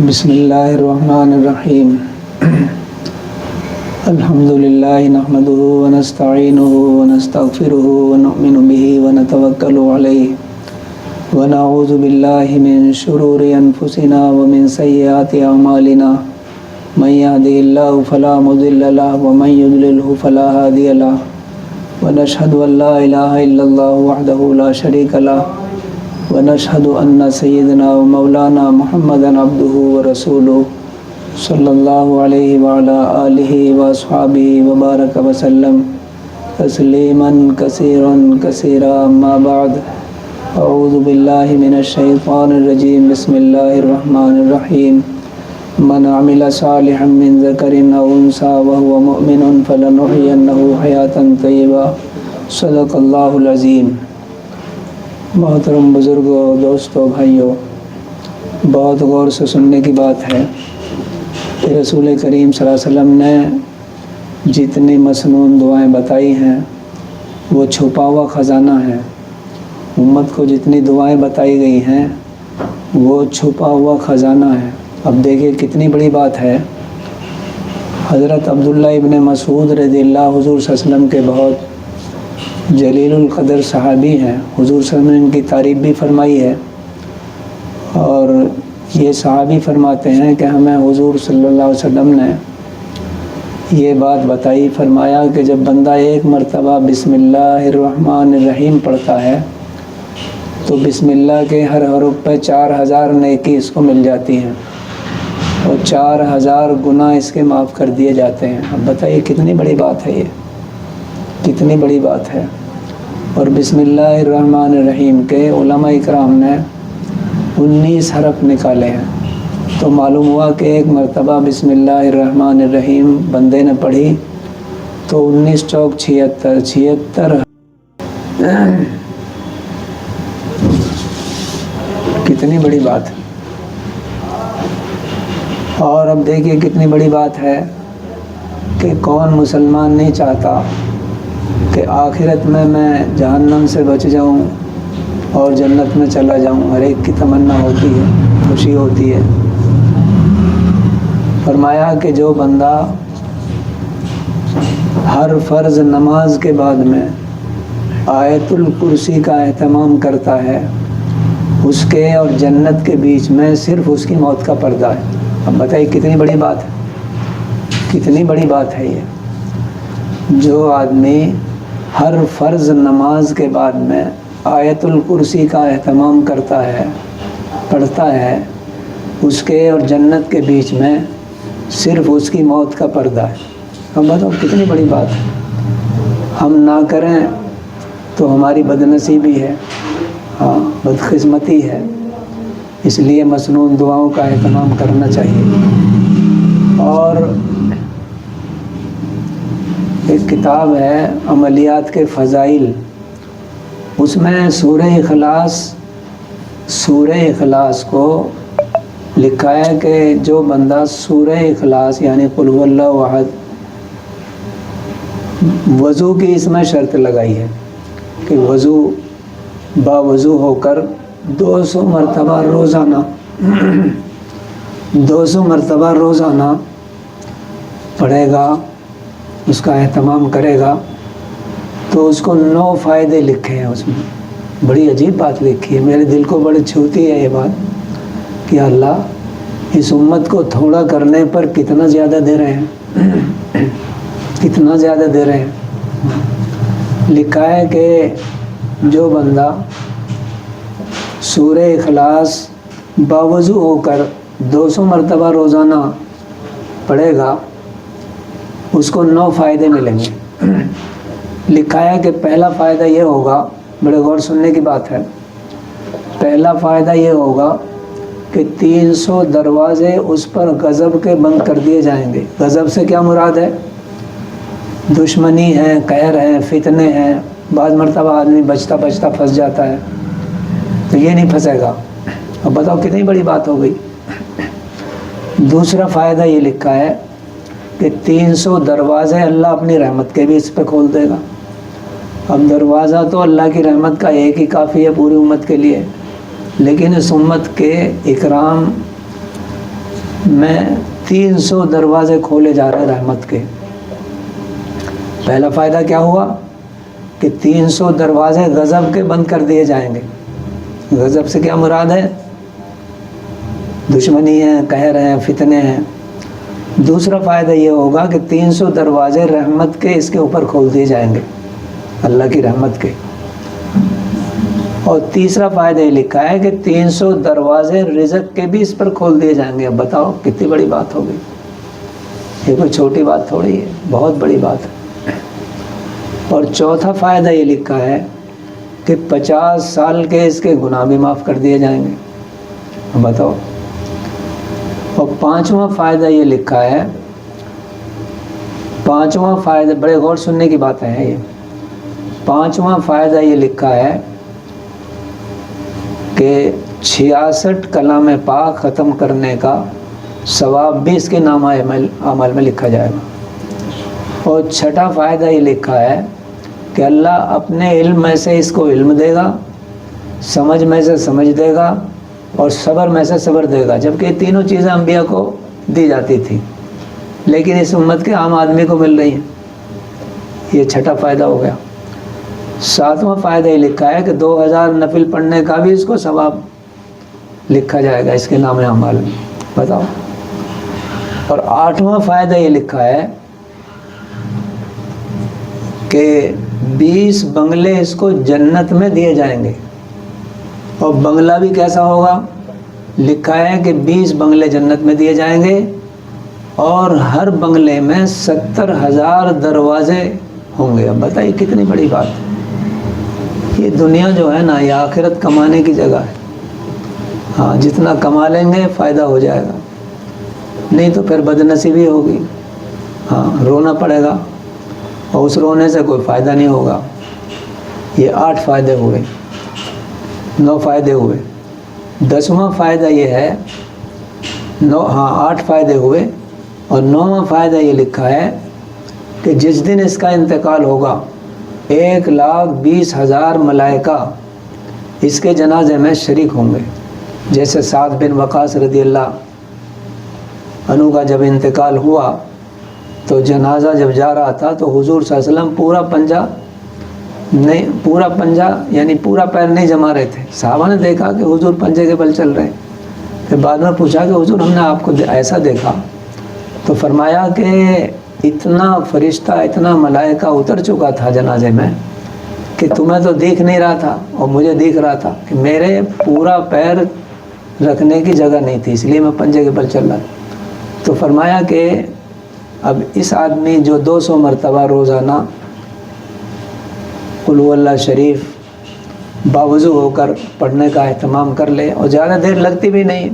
بسم اللہ الرحمن الرحیم الحمد للہ نحمده ونستعینه ونستغفره ونؤمن به ونتوکل علیہ ونعوذ باللہ من شرور انفسنا ومن سیئات اعمالنا من یهده اللہ فلا مضل له ومن یضلله فلا هادی له ونشهد ان لا الہ الا اللہ وحدہ لا شریک له ونشهد ان سیدنا و مولانا محمدا عبدہ ورسولہ صلی اللہ علیہ وعلی آلہ واصحابہ وبارک وسلم تسلیما کثیرا کثیرا اما بعد اعوذ باللہ من الشیطان الرجیم بسم اللہ الرحمن الرحیم من عمل صالحا من ذکر او انثى وهو مؤمن فلنحيينه حیاتا طیبہ صدق اللہ العظیم۔ محترم بزرگوں، دوستوں، بھائیوں، بہت غور سے سننے کی بات ہے کہ رسول کریم صلی اللہ علیہ وسلم نے جتنی مسنون دعائیں بتائی ہیں وہ چھپا ہوا خزانہ ہے۔ امت کو جتنی دعائیں بتائی گئی ہیں وہ چھپا ہوا خزانہ ہے۔ اب دیکھیں کتنی بڑی بات ہے۔ حضرت عبداللہ ابن مسعود رضی اللہ حضور صلی اللہ علیہ وسلم کے بہت جلیل القدر صحابی ہیں۔ حضور صلی اللہ علیہ وسلم نے ان کی تعریف بھی فرمائی ہے، اور یہ صحابی فرماتے ہیں کہ ہمیں حضور صلی اللہ علیہ وسلم نے یہ بات بتائی، فرمایا کہ جب بندہ ایک مرتبہ بسم اللہ الرحمن الرحیم پڑھتا ہے تو بسم اللہ کے ہر حرف پہ 4000 نیکی اس کو مل جاتی ہیں اور 4000 گناہ اس کے معاف کر دیے جاتے ہیں۔ اب بتائیے کتنی بڑی بات ہے، یہ کتنی بڑی بات ہے۔ اور بسم اللہ الرحمن الرحیم کے علماء اکرام نے 19 حرف نکالے ہیں، تو معلوم ہوا کہ ایک مرتبہ بسم اللہ الرحمن الرحیم بندے نے پڑھی تو 19 چوک 76 کتنی بڑی بات ہے۔ اور اب دیکھیے کتنی بڑی بات ہے کہ کون مسلمان نہیں چاہتا کہ آخرت میں جہنم سے بچ جاؤں اور جنت میں چلا جاؤں۔ ہر ایک کی تمنا ہوتی ہے، خوشی ہوتی ہے۔ فرمایا کہ جو بندہ ہر فرض نماز کے بعد میں آیت الکرسی کا اہتمام کرتا ہے، اس کے اور جنت کے بیچ میں صرف اس کی موت کا پردہ ہے۔ اب بتائیے کتنی بڑی بات ہے، کتنی بڑی بات ہے یہ۔ جو آدمی ہر فرض نماز کے بعد میں آیت الکرسی کا اہتمام کرتا ہے، پڑھتا ہے، اس کے اور جنت کے بیچ میں صرف اس کی موت کا پردہ ہے۔ اب بتاؤ کتنی بڑی بات ہے۔ ہم نہ کریں تو ہماری بدنصیبی ہے، ہاں بدقسمتی ہے۔ اس لیے مسنون دعاؤں کا اہتمام کرنا چاہیے۔ اور ایک کتاب ہے عملیات کے فضائل، اس میں سورہ اخلاص کو لکھا ہے کہ جو بندہ سورہ اخلاص یعنی قل هو اللہ احد، وضو کی اس میں شرط لگائی ہے کہ وضو باوضو ہو کر 200 مرتبہ روزانہ پڑھے گا، اس کا اہتمام کرے گا، تو اس کو 9 فائدے لکھے ہیں۔ اس میں بڑی عجیب بات لکھی ہے، میرے دل کو بڑی چھوتی ہے یہ بات کہ اللہ اس امت کو تھوڑا کرنے پر کتنا زیادہ دے رہے ہیں، کتنا زیادہ دے رہے ہیں۔ لکھا ہے کہ جو بندہ سورہ اخلاص باوضو ہو کر 200 مرتبہ روزانہ پڑھے گا، اس کو 9 فائدے ملیں گے۔ لکھا ہے کہ پہلا فائدہ یہ ہوگا، بڑے غور سننے کی بات ہے، پہلا فائدہ یہ ہوگا کہ 300 دروازے اس پر غضب کے بند کر دیے جائیں گے۔ غضب سے کیا مراد ہے؟ دشمنی ہے، قہر ہے، فتنے ہیں۔ بعض مرتبہ آدمی بچتا پھنس جاتا ہے، تو یہ نہیں پھنسے گا۔ اب بتاؤ کتنی بڑی بات ہو گئی۔ دوسرا فائدہ یہ لکھا ہے کہ 300 دروازے اللہ اپنی رحمت کے بھی اس پہ کھول دے گا۔ اب دروازہ تو اللہ کی رحمت کا ایک ہی کافی ہے پوری امت کے لیے، لیکن اس امت کے اکرام میں 300 دروازے کھولے جا رہے ہیں رحمت کے۔ پہلا فائدہ کیا ہوا کہ 300 دروازے غضب کے بند کر دیے جائیں گے۔ غضب سے کیا مراد ہے؟ دشمنی ہے، قہر ہے، فتنے ہیں۔ دوسرا فائدہ یہ ہوگا کہ 300 دروازے رحمت کے اس کے اوپر کھول دیے جائیں گے، اللہ کی رحمت کے۔ اور تیسرا فائدہ یہ لکھا ہے کہ 300 دروازے رزق کے بھی اس پر کھول دیے جائیں گے۔ اب بتاؤ کتنی بڑی بات ہوگی، یہ کوئی چھوٹی بات تھوڑی ہے، بہت بڑی بات ہے۔ اور چوتھا فائدہ یہ لکھا ہے کہ 50 سال کے اس کے گناہ بھی معاف کر دیے جائیں گے۔ اب بتاؤ۔ اور پانچواں فائدہ یہ لکھا ہے، پانچواں فائدہ بڑے غور سننے کی بات ہے یہ، پانچواں فائدہ یہ لکھا ہے کہ 66 کلام پاک ختم کرنے کا ثواب بھی اس کے نامہ عمل میں لکھا جائے گا۔ اور چھٹا فائدہ یہ لکھا ہے کہ اللہ اپنے علم میں سے اس کو علم دے گا، سمجھ میں سے سمجھ دے گا، اور صبر میں سے صبر دے گا، جبکہ یہ تینوں چیزیں انبیاء کو دی جاتی تھی لیکن اس امت کے عام آدمی کو مل رہی ہیں۔ یہ چھٹا فائدہ ہو گیا۔ ساتواں فائدہ یہ لکھا ہے کہ 2000 نفل پڑھنے کا بھی اس کو ثواب لکھا جائے گا اس کے نام اعمال میں، بتاؤ۔ اور آٹھواں فائدہ یہ لکھا ہے کہ 20 بنگلے اس کو جنت میں دیے جائیں گے۔ اور بنگلہ بھی کیسا ہوگا؟ لکھا ہے کہ 20 بنگلے جنت میں دیے جائیں گے، اور ہر بنگلے میں 70,000 دروازے ہوں گے۔ اب بتائیے کتنی بڑی بات ہے۔ یہ دنیا جو ہے نا، یہ آخرت کمانے کی جگہ ہے۔ ہاں، جتنا کما لیں گے فائدہ ہو جائے گا، نہیں تو پھر بدنصیبی ہوگی۔ ہاں، رونا پڑے گا، اور اس رونے سے کوئی فائدہ نہیں ہوگا۔ یہ 8 فائدے ہوئے، 9 فائدے ہوئے۔ 10واں فائدہ یہ ہے، 8 فائدے ہوئے، اور 9واں فائدہ یہ لکھا ہے کہ جس دن اس کا انتقال ہوگا 1,20,000 ملائکہ اس کے جنازے میں شریک ہوں گے۔ جیسے سعد بن وقاص رضی اللہ عنہ کا جب انتقال ہوا تو جنازہ جب جا رہا تھا تو حضور صلی اللہ علیہ وسلم پورا پنجہ یعنی پورا پیر نہیں جما رہے تھے۔ صحابہ نے دیکھا کہ حضور پنجے کے بل چل رہے ہیں، پھر بعد میں پوچھا کہ حضور ہم نے آپ کو ایسا دیکھا، تو فرمایا کہ اتنا فرشتہ اتنا ملائکہ اتر چکا تھا جنازے میں کہ تمہیں تو دیکھ نہیں رہا تھا اور مجھے دیکھ رہا تھا کہ میرے پورا پیر رکھنے کی جگہ نہیں تھی، اس لیے میں پنجے کے بل چل رہا تھا۔ تو فرمایا کہ اب اس آدمی جو 200 مرتبہ روزانہ قل هو اللہ شریف باوضو ہو کر پڑھنے کا اہتمام کر لے، اور زیادہ دیر لگتی بھی نہیں،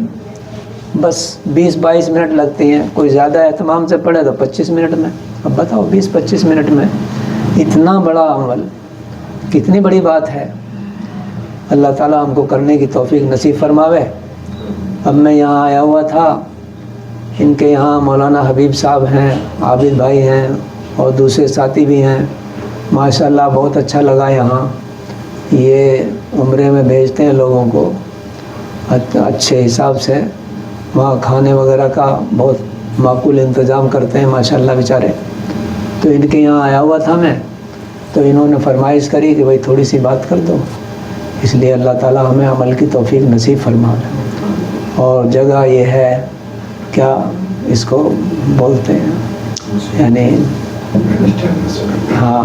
بس 20-22 منٹ لگتی ہیں، کوئی زیادہ اہتمام سے پڑھے تو 25 منٹ میں۔ اب بتاؤ 20-25 منٹ میں اتنا بڑا عمل، کتنی بڑی بات ہے۔ اللہ تعالیٰ ہم کو کرنے کی توفیق نصیب فرماوے۔ اب میں یہاں آیا ہوا تھا، ان کے یہاں مولانا حبیب صاحب ہیں، عابد بھائی ہیں، اور دوسرے ساتھی بھی ہیں، ماشاءاللہ بہت اچھا لگا یہاں۔ یہ عمرے میں بھیجتے ہیں لوگوں کو اچھے حساب سے، وہاں کھانے وغیرہ کا بہت معقول انتظام کرتے ہیں ماشاءاللہ بیچارے۔ تو ان کے یہاں آیا ہوا تھا میں، تو انہوں نے فرمائش کری کہ بھائی تھوڑی سی بات کر دو، اس لیے اللہ تعالیٰ ہمیں عمل کی توفیق نصیب فرمائے۔ اور جگہ یہ ہے، کیا اس کو بولتے ہیں، یعنی ہاں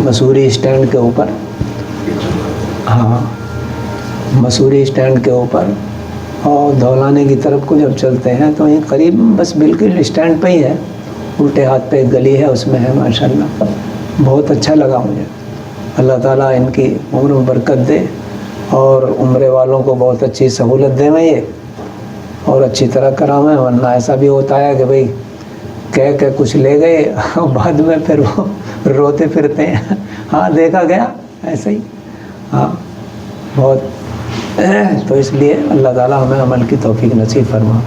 مسوری اسٹینڈ کے اوپر، ہاں مسوری اسٹینڈ کے اوپر، اور دھولانے کی طرف کو جب چلتے ہیں تو یہ قریب بس بالکل اسٹینڈ پہ ہی ہے، الٹے ہاتھ پہ ایک گلی ہے، اس میں ہے ماشاءاللہ۔ بہت اچھا لگا مجھے۔ اللہ تعالیٰ ان کی عمر میں برکت دے، اور عمرے والوں کو بہت اچھی سہولت دے میں یہ، اور اچھی طرح کرائیں، ورنہ ایسا بھی ہوتا ہے کہ بھئی کہہ کے کچھ لے گئے اور بعد میں پھر وہ روتے پھرتے ہیں۔ ہاں دیکھا گیا ایسا ہی، ہاں بہت۔ تو اس لیے اللہ تعالیٰ ہمیں عمل کی توفیق نصیب فرما۔